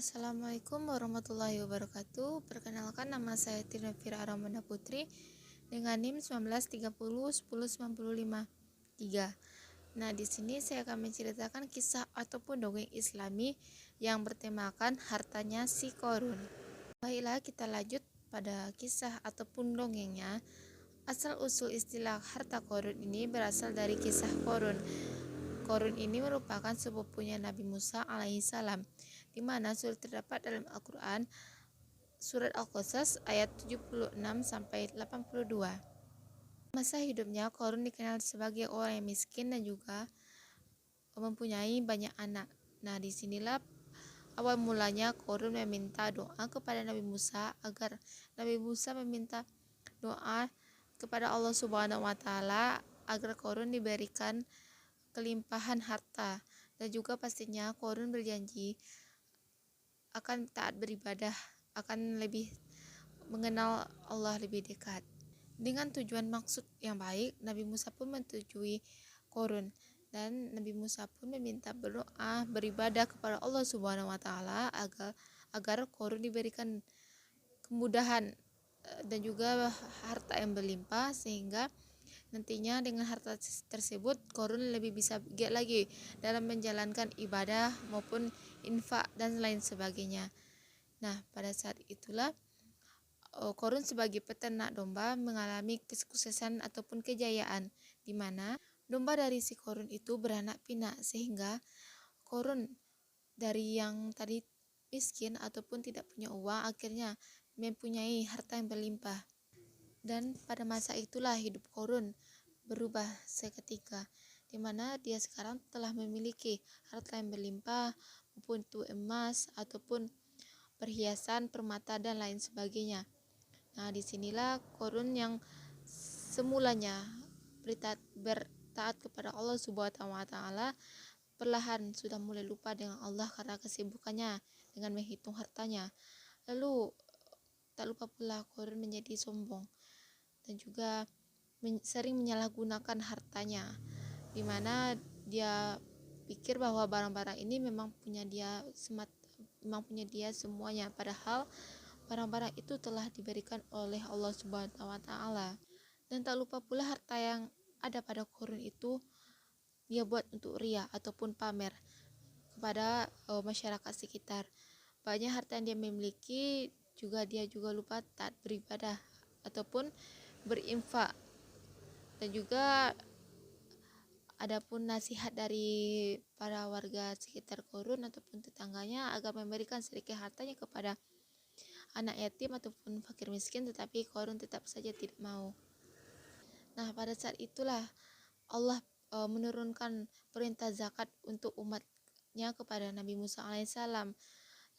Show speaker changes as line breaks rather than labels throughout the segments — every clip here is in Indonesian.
Assalamualaikum warahmatullahi wabarakatuh. Perkenalkan, nama saya Tina Fira Aramanda Putri dengan NIM 19301095-3. Nah, di sini saya akan menceritakan kisah ataupun dongeng Islami yang bertemakan hartanya si Korun. Baiklah, kita lanjut pada kisah ataupun dongengnya. Asal usul istilah harta Korun ini berasal dari kisah Korun. Korun ini merupakan sepupunya Nabi Musa alaihissalam, di mana sudah terdapat dalam Al-Quran surat Al-Qasas ayat 76-82. Masa hidupnya, Korun dikenal sebagai orang yang miskin dan juga mempunyai banyak anak. Nah, disinilah awal mulanya Korun meminta doa kepada Nabi Musa agar Nabi Musa meminta doa kepada Allah Subhanahu wa Ta'ala agar Korun diberikan kelimpahan harta, dan juga pastinya Korun berjanji akan taat beribadah, akan lebih mengenal Allah lebih dekat. Dengan tujuan maksud yang baik, Nabi Musa pun menyetujui Korun, dan Nabi Musa pun meminta berdoa beribadah kepada Allah Subhanahu wa Ta'ala agar Korun diberikan kemudahan dan juga harta yang berlimpah, sehingga nantinya dengan harta tersebut Korun lebih bisa giat lagi dalam menjalankan ibadah maupun infak dan lain sebagainya. Nah, pada saat itulah Korun sebagai peternak domba mengalami kesuksesan ataupun kejayaan, di mana domba dari si Korun itu beranak pinak, sehingga Korun dari yang tadi miskin ataupun tidak punya uang akhirnya mempunyai harta yang berlimpah. Dan pada masa itulah hidup Korun berubah seketika, di mana dia sekarang telah memiliki harta yang berlimpah, maupun itu emas ataupun perhiasan, permata dan lain sebagainya. Nah, disinilah Korun yang semulanya bertaat kepada Allah Subhanahu wa Ta'ala perlahan sudah mulai lupa dengan Allah karena kesibukannya dengan menghitung hartanya. Lalu tak lupa pula Korun menjadi sombong dan juga sering menyalahgunakan hartanya, di mana dia pikir bahwa barang-barang ini memang punya dia semuanya, padahal barang-barang itu telah diberikan oleh Allah Subhanahu wa Ta'ala. Dan tak lupa pula harta yang ada pada Korun itu dia buat untuk ria ataupun pamer kepada masyarakat sekitar. Banyak harta yang dia miliki dia juga lupa taat beribadah ataupun berinfak. Dan juga adapun nasihat dari para warga sekitar Korun ataupun tetangganya agar memberikan sedikit hartanya kepada anak yatim ataupun fakir miskin, tetapi Korun tetap saja tidak mau. Nah, pada saat itulah Allah menurunkan perintah zakat untuk umatnya kepada Nabi Musa alaihissalam.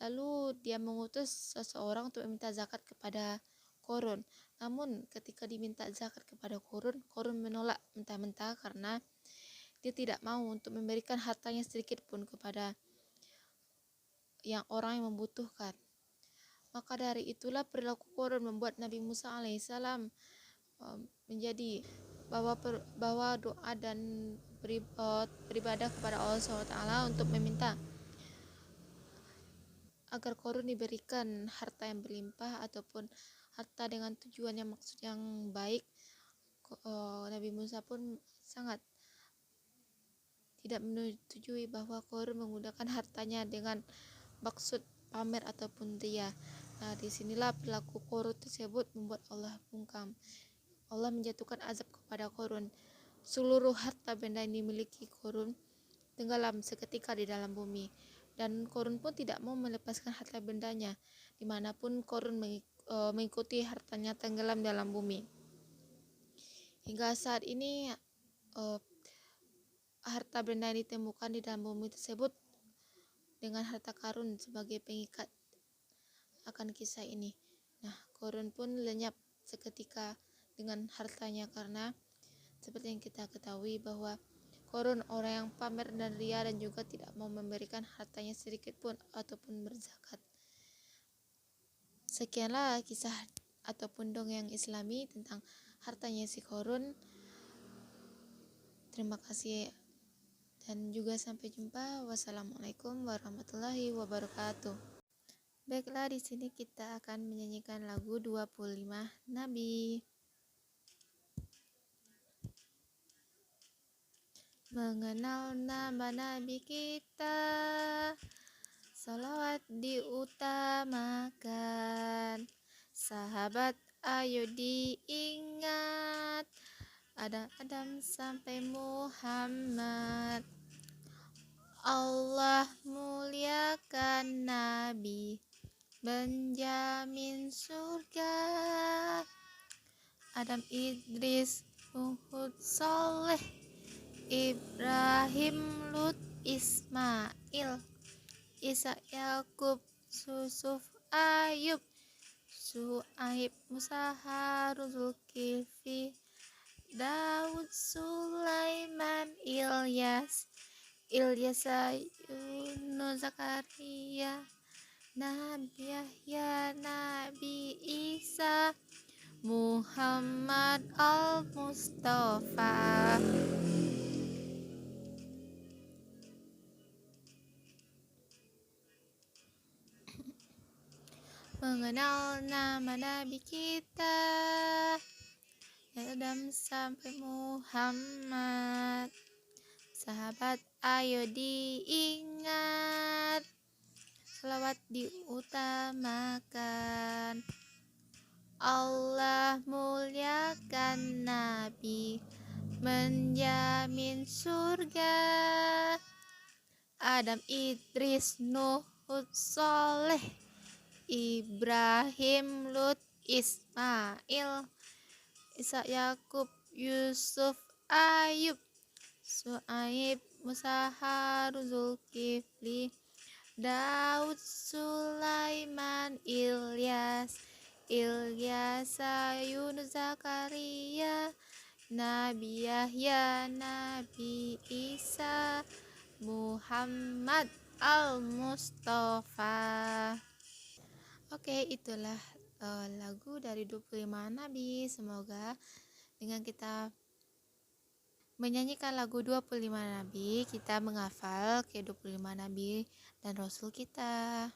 Lalu dia mengutus seseorang untuk meminta zakat kepada Korun. Namun ketika diminta zakat kepada Korun, Korun menolak mentah-mentah karena dia tidak mau untuk memberikan hartanya sedikit pun kepada orang yang membutuhkan. Maka dari itulah perilaku Korun membuat Nabi Musa alaihissalam menjadi bahwa doa dan beribadah kepada Allah SWT untuk meminta agar Korun diberikan harta yang berlimpah ataupun harta dengan tujuan yang maksud yang baik. Nabi Musa pun sangat tidak menyetujui bahwa Korun menggunakan hartanya dengan maksud pamer ataupun ria. Nah, disinilah perilaku Korun tersebut membuat Allah bungkam. Allah menjatuhkan azab kepada Korun. Seluruh harta benda yang dimiliki Korun tenggelam seketika di dalam bumi, dan Korun pun tidak mau melepaskan harta bendanya, dimanapun Korun mengikuti hartanya tenggelam dalam bumi. Hingga saat ini harta benda yang ditemukan di dalam bumi tersebut dengan harta karun sebagai pengikat akan kisah ini. Nah, Korun pun lenyap seketika dengan hartanya, karena seperti yang kita ketahui bahwa Korun orang yang pamer dan ria dan juga tidak mau memberikan hartanya sedikit pun ataupun berzakat. Sekianlah kisah ataupun dongeng Islami tentang hartanya si Korun. Terima kasih dan juga sampai jumpa. Wassalamualaikum warahmatullahi wabarakatuh. Baiklah, di sini kita akan menyanyikan lagu 25 Nabi. Mengenal nama Nabi kita, salawat diutamakan. Sahabat ayo diingat, Adam sampai Muhammad. Allah muliakan Nabi, menjamin surga. Adam, Idris, Nuh, Soleh, Ibrahim, Lut, Ismail, Ishak, Yakub, Yusuf, Ayub, Syuaib, Musa, Harun, Zulkifli, Daud, Sulaiman, Ilyas, Yunus, Zakaria, Nabi Yahya, Nabi Isa, Muhammad al-Mustafa. Mengenal nama Nabi kita, Adam sampai Muhammad. Sahabat ayo diingat, salawat diutamakan. Allah muliakan Nabi, menjamin surga. Adam, Idris, Nuh, Soleh, Ibrahim, Lut, Ismail, Ishak, Yakub, Yusuf, Ayub, Syuaib, Musa, Harun, Zulkifli, Daud, Sulaiman, Ilyas, Yunus, Zakaria, Nabi Yahya, Nabi Isa, Muhammad al-Mustafa. Oke, itulah lagu dari 25 Nabi. Semoga dengan kita menyanyikan lagu 25 Nabi, kita menghafal ke 25 Nabi dan Rasul kita.